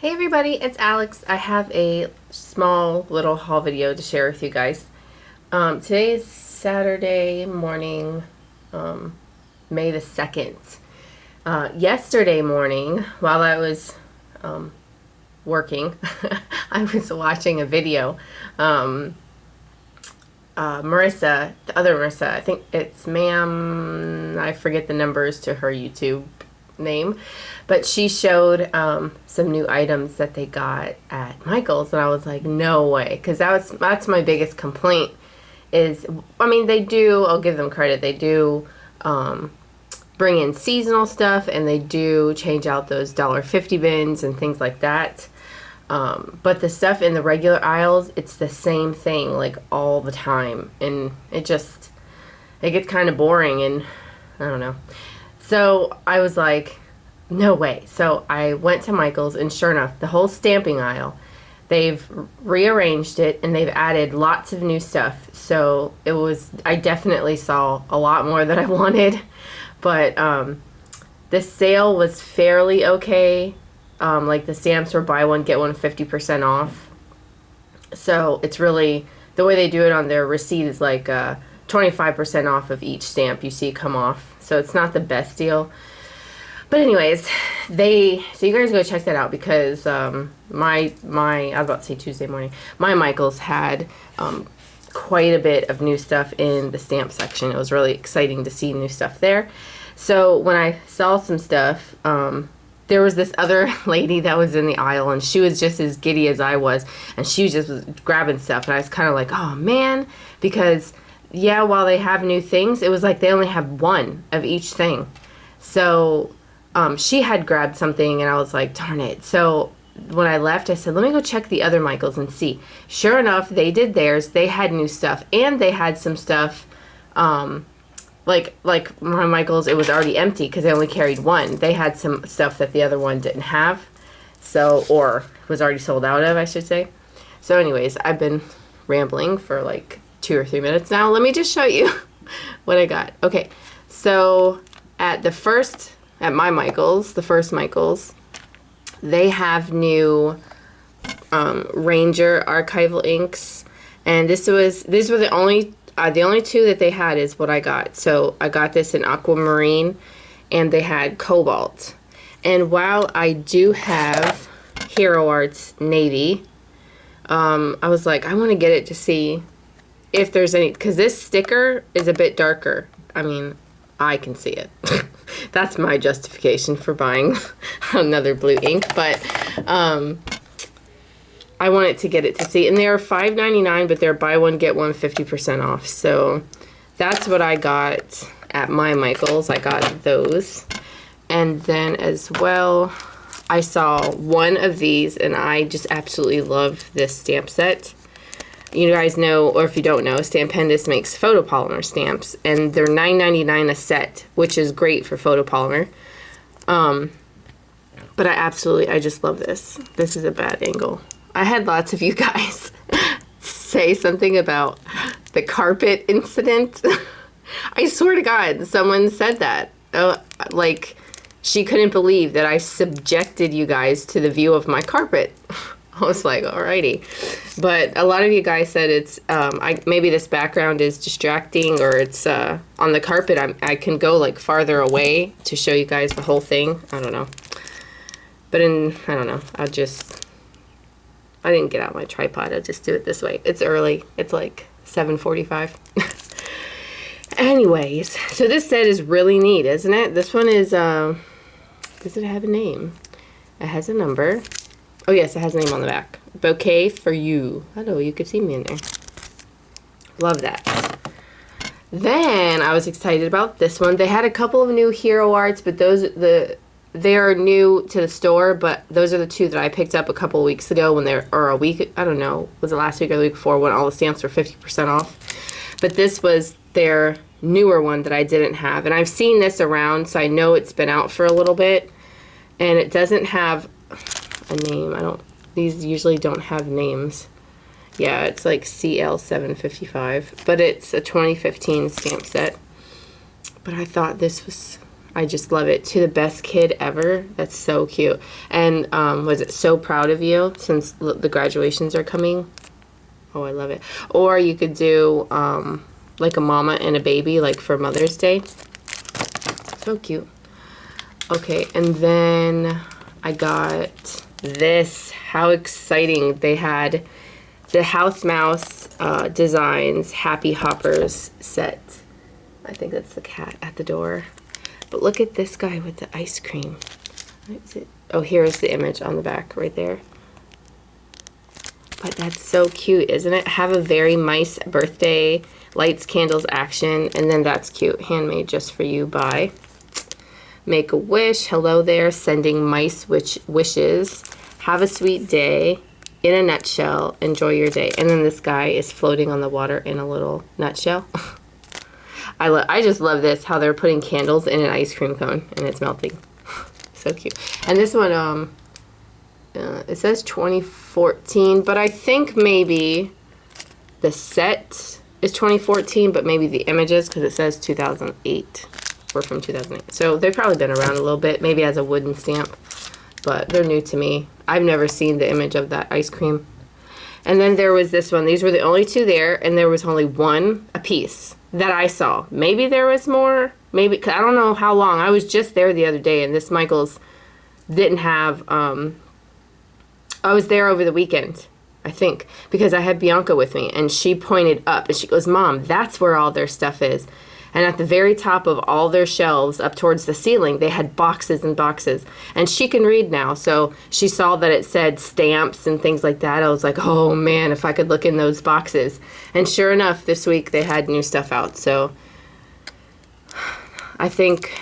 Hey everybody, it's Alex. I have a small little haul video to share with you guys. Today is Saturday morning, May the 2nd. Yesterday morning, while I was working, I was watching a video. Marissa, the other Marissa, I think it's ma'am, I forget the numbers to her YouTube name, but she showed some new items that they got at Michael's, and I was like, no way, because that's my biggest complaint is, I mean, they do, I'll give them credit, they do bring in seasonal stuff, and they do change out those $1.50 bins and things like that, but the stuff in the regular aisles, it's the same thing like all the time, and it gets kind of boring, and I don't know. So I was like, no way. So I went to Michael's, and sure enough, the whole stamping aisle, they've rearranged it, and they've added lots of new stuff. So I definitely saw a lot more than I wanted, but the sale was fairly okay. Like the stamps were buy one, get one 50% off. So it's really, the way they do it on their receipt is like 25% off of each stamp you see come off. So it's not the best deal. But anyways, so you guys go check that out, because I was about to say Tuesday morning, my Michael's had quite a bit of new stuff in the stamp section. It was really exciting to see new stuff there. So when I saw some stuff, there was this other lady that was in the aisle, and she was just as giddy as I was, and she was grabbing stuff, and I was kind of like, oh man, because yeah, while they have new things, it was like they only have one of each thing. So she had grabbed something, and I was like, darn it. So when I left, I said, let me go check the other Michaels and see. Sure enough, they did theirs. They had new stuff, and they had some stuff, like my Michaels, it was already empty because they only carried one. They had some stuff that the other one didn't have, or was already sold out of, I should say. So anyways, I've been rambling for like 2 or 3 minutes now. Let me just show you what I got. Okay, so at my Michael's, the first Michael's, they have new Ranger archival inks, and these were the only two that they had is what I got. So I got this in aquamarine, and they had cobalt. And while I do have Hero Arts navy, I was like, I want to get it to see if there's any, because this sticker is a bit darker. I mean, I can see it. That's my justification for buying another blue ink, but I wanted to get it to see. And they are $5.99, but they're buy one, get one 50% off. So that's what I got at my Michael's. I got those. And then as well, I saw one of these, and I just absolutely love this stamp set. You guys know, or if you don't know, Stampendous makes photopolymer stamps, and they're $9.99 a set, which is great for photopolymer. But I just love this. This is a bad angle. I had lots of you guys say something about the carpet incident. I swear to God, someone said that. Like, she couldn't believe that I subjected you guys to the view of my carpet. I was like, alrighty. But a lot of you guys said it's, maybe this background is distracting, or it's on the carpet. I can go like farther away to show you guys the whole thing. I don't know. But I don't know. I didn't get out my tripod. I'll just do it this way. It's early. It's like 7:45. Anyways, so this set is really neat, isn't it? This one is, does it have a name? It has a number. Oh yes, it has a name on the back. Bouquet for you. Hello, you could see me in there. Love that. Then I was excited about this one. They had a couple of new Hero Arts, but they are new to the store, but those are the two that I picked up a couple of weeks ago or a week, I don't know, was it last week or the week before, when all the stamps were 50% off. But this was their newer one that I didn't have. And I've seen this around, so I know it's been out for a little bit. And it doesn't have a name. These usually don't have names. Yeah, it's like CL755, but it's a 2015 stamp set. But I thought this was, I just love it. To the best kid ever. That's so cute. And was it so proud of you since the graduations are coming? Oh, I love it. Or you could do like a mama and a baby, like for Mother's Day. So cute. Okay, and then I got this. How exciting. They had the House Mouse Designs Happy Hoppers set. I think that's the cat at the door. But look at this guy with the ice cream. What is it? Oh, here's the image on the back right there. But that's so cute, isn't it? Have a very nice birthday. Lights, candles, action. And then that's cute. Handmade just for you by Make a Wish. Hello there. Sending mice wishes. Have a sweet day. In a nutshell. Enjoy your day. And then this guy is floating on the water in a little nutshell. I just love this, how they're putting candles in an ice cream cone and it's melting. So cute. And this one, it says 2014, but I think maybe the set is 2014, but maybe the images, because it says 2008, or from 2008. So they've probably been around a little bit, maybe as a wooden stamp, but they're new to me. I've never seen the image of that ice cream. And then there was this one. These were the only two there, and there was only one a piece that I saw. Maybe there was more. Maybe, cause I don't know how long. I was just there the other day, and this Michael's didn't have, I was there over the weekend, I think, because I had Bianca with me, and she pointed up, and she goes, Mom, that's where all their stuff is. And at the very top of all their shelves, up towards the ceiling, they had boxes and boxes. And she can read now, so she saw that it said stamps and things like that. I was like, oh man, if I could look in those boxes. And sure enough, this week they had new stuff out. So I think,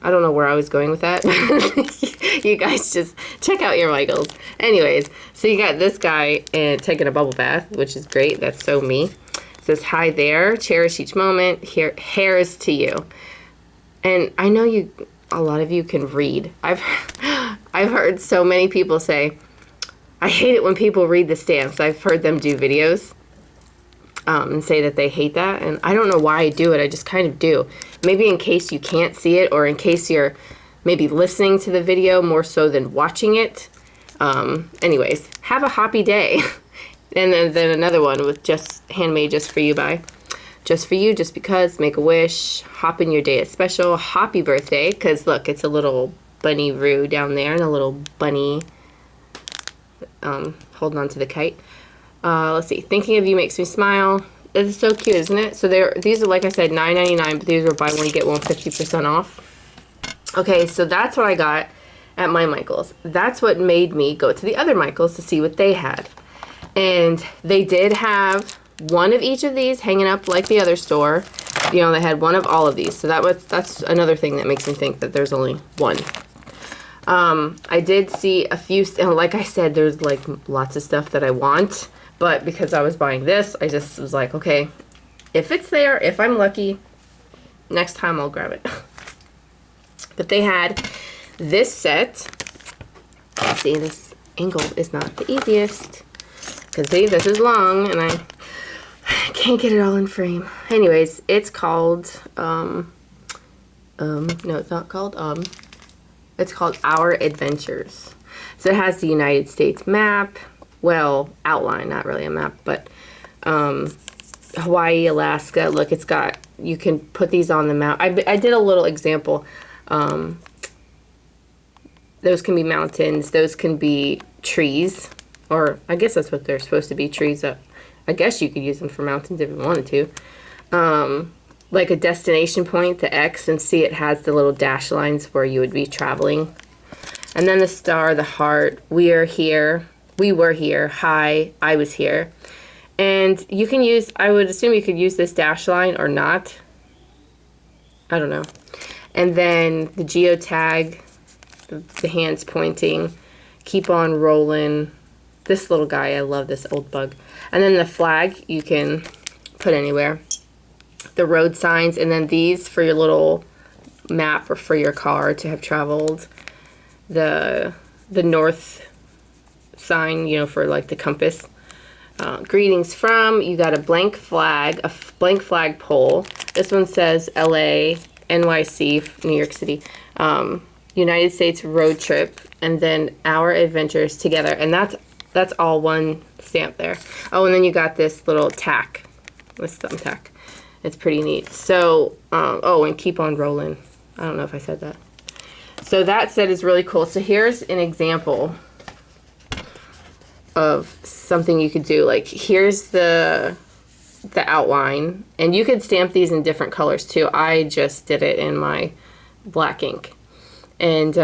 I don't know where I was going with that. You guys just check out your Michaels. Anyways, so you got this guy taking a bubble bath, which is great. That's so me. Says, hi there, cherish each moment, here's to you. And I know a lot of you can read. I've heard so many people say, I hate it when people read the stamps. I've heard them do videos and say that they hate that. And I don't know why I do it. I just kind of do. Maybe in case you can't see it, or in case you're maybe listening to the video more so than watching it. Anyways, have a happy day. And then another one with just handmade just for you by Just for You, just because, Make a Wish, Hop in Your Day is Special, Happy Birthday, because look, it's a little bunny roo down there and a little bunny holding on to the kite. Let's see, Thinking of You Makes Me Smile. This is so cute, isn't it? So these are, like I said, $9.99, but these are buy one get one 50% off. Okay, so that's what I got at my Michael's. That's what made me go to the other Michael's to see what they had. And they did have one of each of these hanging up like the other store. You know, they had one of all of these. So that's another thing that makes me think that there's only one. I did see a few, and like I said, there's like lots of stuff that I want. But because I was buying this, I just was like, okay, if it's there, if I'm lucky, next time I'll grab it. But they had this set. Let's see, this angle is not the easiest. Because see, this is long, and I can't get it all in frame. Anyways, it's called, no, it's not called, it's called Our Adventures. So it has the United States map, well, outline, not really a map, but Hawaii, Alaska. Look, it's got, you can put these on the map. I did a little example. Those can be mountains, those can be trees. Or I guess that's what they're supposed to be, trees. I guess you could use them for mountains if you wanted to. Like a destination point, the X, and see it has the little dash lines where you would be traveling. And then the star, the heart, we are here, we were here, hi, I was here. And you can use, I would assume you could use this dash line or not. I don't know. And then the geotag, the hands pointing, keep on rolling. This little guy, I love this old bug. And then the flag you can put anywhere. The road signs, and then these for your little map or for your car to have traveled. The north sign, you know, for like the compass. Greetings from, you got a blank flag pole. This one says LA, NYC, New York City, United States road trip, and then our adventures together. And that's all one stamp there. Oh, and then you got this little tack, this thumbtack. It's pretty neat. So, oh, and keep on rolling. I don't know if I said that. So that set is really cool. So here's an example of something you could do. Like, here's the outline, and you could stamp these in different colors too. I just did it in my black ink. And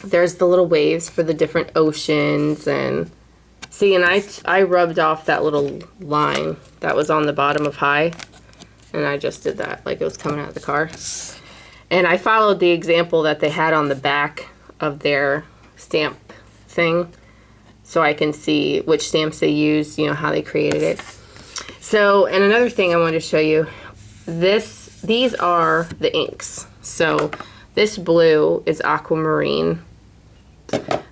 there's the little waves for the different oceans, and see, and I rubbed off that little line that was on the bottom of high, and I just did that like it was coming out of the car. And I followed the example that they had on the back of their stamp thing, so I can see which stamps they used, you know, how they created it. So, and another thing I wanted to show you, these are the inks. So this blue is aquamarine.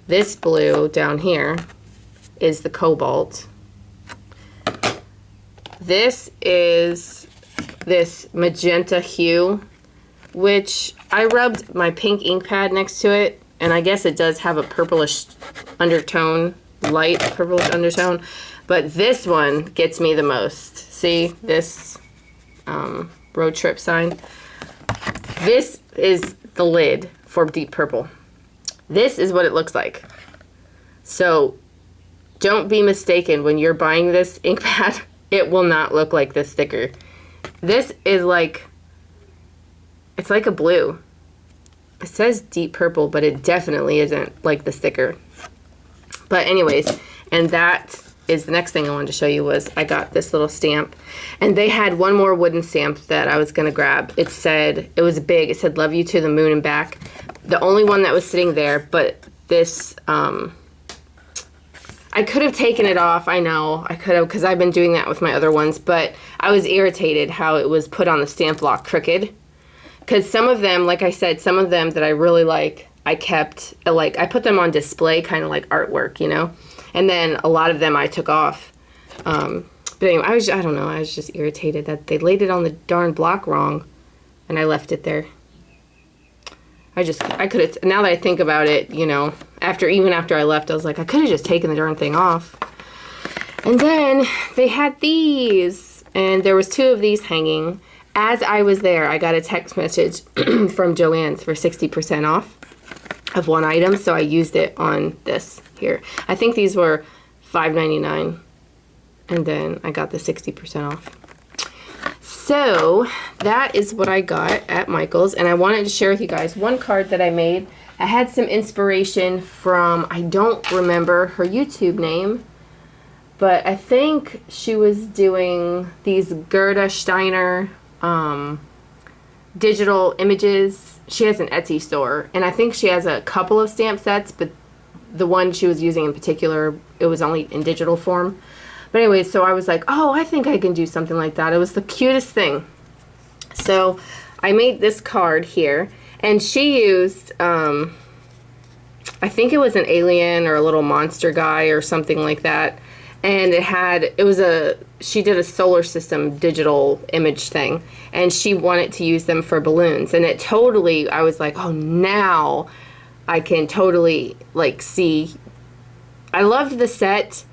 This blue down here is the cobalt. This is this magenta hue, which I rubbed my pink ink pad next to it, and I guess it does have a purplish undertone, light purplish undertone, but this one gets me the most. See this road trip sign? This is the lid for Deep Purple. This is what it looks like. So don't be mistaken when you're buying this ink pad. It will not look like this sticker. This is like, it's like a blue. It says Deep Purple, but it definitely isn't like the sticker. But anyways, and that is the next thing I wanted to show you was I got this little stamp, and they had one more wooden stamp that I was gonna grab. It said, it was big, it said love you to the moon and back. The only one that was sitting there, but this, I could have taken it off, I know, I could have, because I've been doing that with my other ones, but I was irritated how it was put on the stamp block crooked. Because some of them, like I said, some of them that I really like, I kept, like, I put them on display, kind of like artwork, you know? And then a lot of them I took off. But anyway, I don't know, I was just irritated that they laid it on the darn block wrong, and I left it there. I could have, now that I think about it, you know, even after I left, I was like, I could have just taken the darn thing off. And then they had these, and there was 2 of these hanging. As I was there, I got a text message from Joann's for 60% off of one item, so I used it on this here. I think these were $5.99, and then I got the 60% off. So that is what I got at Michael's, and I wanted to share with you guys one card that I made. I had some inspiration from, I don't remember her YouTube name, but I think she was doing these Gerda Steiner digital images. She has an Etsy store, and I think she has a couple of stamp sets, but the one she was using in particular, it was only in digital form. But anyway, so I was like, oh, I think I can do something like that. It was the cutest thing. So I made this card here, and she used, I think it was an alien or a little monster guy or something like that. And she did a solar system digital image thing, and she wanted to use them for balloons. And it totally, I was like, oh, now I can totally, like, see. I loved the set.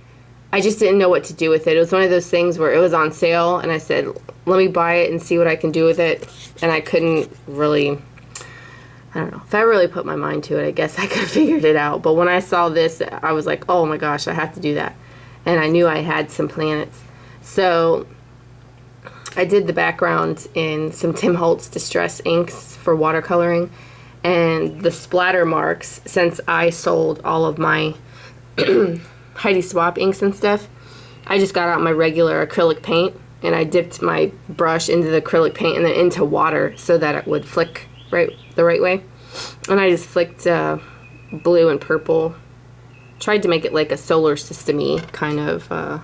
I just didn't know what to do with it. It was one of those things where it was on sale, and I said, let me buy it and see what I can do with it. And I couldn't really, I don't know. If I really put my mind to it, I guess I could have figured it out. But when I saw this, I was like, oh my gosh, I have to do that. And I knew I had some planets. So I did the background in some Tim Holtz Distress inks for watercoloring. And the splatter marks, since I sold all of my Heidi Swap inks and stuff, I just got out my regular acrylic paint, and I dipped my brush into the acrylic paint and then into water so that it would flick the right way. And I just flicked blue and purple. Tried to make it like a solar system-y kind of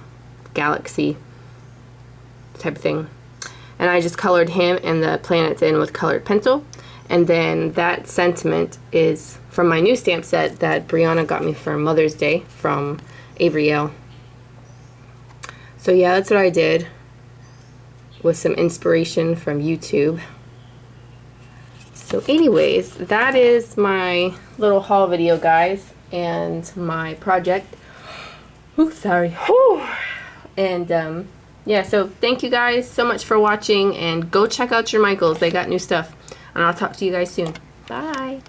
galaxy type of thing. And I just colored him and the planets in with colored pencil. And then that sentiment is from my new stamp set that Brianna got me for Mother's Day from Avery Yale. So yeah, that's what I did with some inspiration from YouTube. So anyways, that is my little haul video, guys, and my project. Oh, sorry. Whew. And yeah, so thank you guys so much for watching, and go check out your Michaels. They got new stuff, and I'll talk to you guys soon. Bye.